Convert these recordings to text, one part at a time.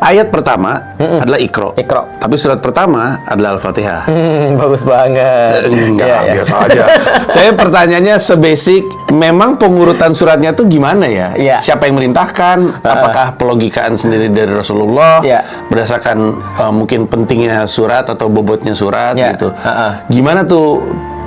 Ayat pertama adalah Iqra. Iqra. Tapi surat pertama adalah Al-Fatihah. Bagus banget. Enggak, Iya, iya. biasa aja. Saya pertanyaannya sebasic, memang pengurutan suratnya tuh gimana ya? Iya. Siapa yang merintahkan? Apakah pelogikaan sendiri dari Rasulullah? Iya. Berdasarkan mungkin pentingnya surat atau bobotnya surat Iya. gitu. Gimana tuh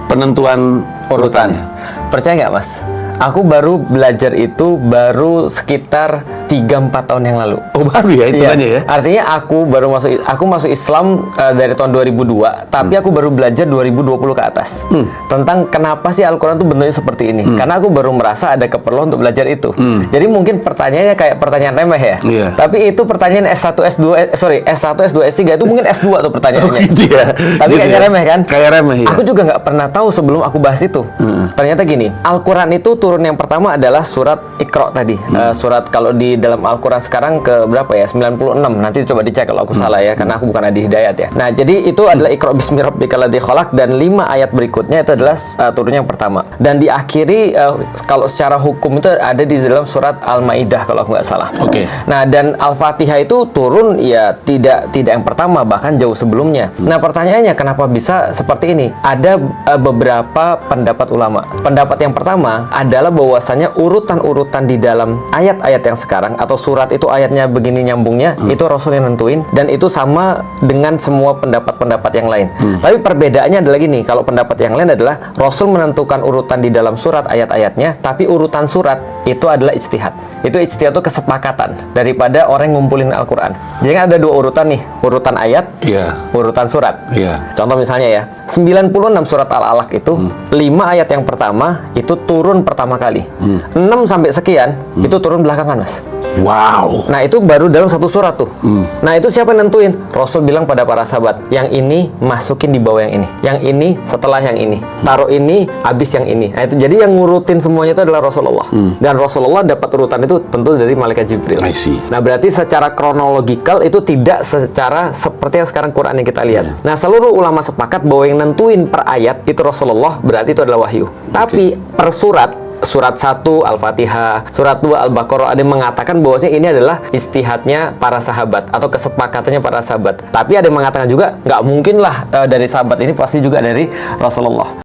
penentuan Urutan. urutannya? Percaya nggak, Mas? Aku baru belajar itu baru sekitar 3-4 tahun yang lalu. Oh, baru ya hitungannya ya? Artinya aku masuk Islam dari tahun 2002, tapi aku baru belajar 2020 ke atas. Tentang kenapa sih Al-Qur'an itu bentuknya seperti ini. Karena aku baru merasa ada keperluan untuk belajar itu. Jadi mungkin pertanyaannya kayak pertanyaan remeh ya. Iya. Tapi itu pertanyaan S1, S2, S1, S2, S3 itu mungkin S2 tuh pertanyaannya. Oh, gitu ya? Tapi Gitu kayaknya ya? remeh kan? Kayak remeh ya? Aku juga nggak pernah tahu sebelum aku bahas itu. Ternyata gini, Al-Quran itu turun yang pertama adalah surat Iqra tadi. Surat kalau di dalam Al-Quran sekarang ke berapa ya? 96. Nanti coba dicek kalau aku salah ya, karena aku bukan Adi Hidayat ya. Nah, jadi itu adalah Iqra bismi rabbikal ladzi khalaq, dan 5 ayat berikutnya itu adalah turun yang pertama. Dan diakhiri kalau secara hukum itu ada di dalam surat Al-Maidah kalau aku nggak salah. Oke. Nah, dan Al-Fatihah itu turun ya tidak yang pertama, bahkan jauh sebelumnya. Nah, pertanyaannya kenapa bisa seperti ini? Ada beberapa pendapat ulama. Pendapat yang pertama adalah bahwasanya urutan-urutan di dalam ayat-ayat yang sekarang atau surat itu ayatnya begini nyambungnya, itu Rasul yang nentuin, dan itu sama dengan semua pendapat-pendapat yang lain. Tapi perbedaannya adalah gini, kalau pendapat yang lain adalah Rasul menentukan urutan di dalam surat ayat-ayatnya, tapi urutan surat itu adalah ijtihad. Itu ijtihad itu kesepakatan daripada orang yang ngumpulin Al-Quran. Jadi kan ada 2 urutan nih, urutan ayat, Iya. urutan surat. Iya. Contoh misalnya ya, 96 surat Al-Alaq itu 5 ayat yang pertama itu turun pertama kali. 6 sampai sekian itu turun belakangan, Mas. Wow. Nah, itu baru dalam satu surat tuh. Nah, itu siapa yang nentuin? Rasul bilang pada para sahabat, yang ini masukin di bawah yang ini, yang ini setelah yang ini, taruh ini habis yang ini. Nah, itu jadi yang ngurutin semuanya itu adalah Rasulullah. Dan Rasulullah dapat urutan itu tentu dari malaikat Jibril. I see. Nah, berarti secara kronologikal itu tidak secara seperti yang sekarang Quran yang kita lihat. Nah, seluruh ulama sepakat bahwa yang nentuin per ayat itu Rasulullah, berarti itu adalah wahyu. Tapi per surat 1 Al-Fatihah, surat 2 Al-Baqarah ada yang mengatakan bahwasanya ini adalah istihadnya para sahabat atau kesepakatannya para sahabat. Tapi ada yang mengatakan juga nggak mungkin lah dari sahabat ini, pasti juga dari Rasulullah.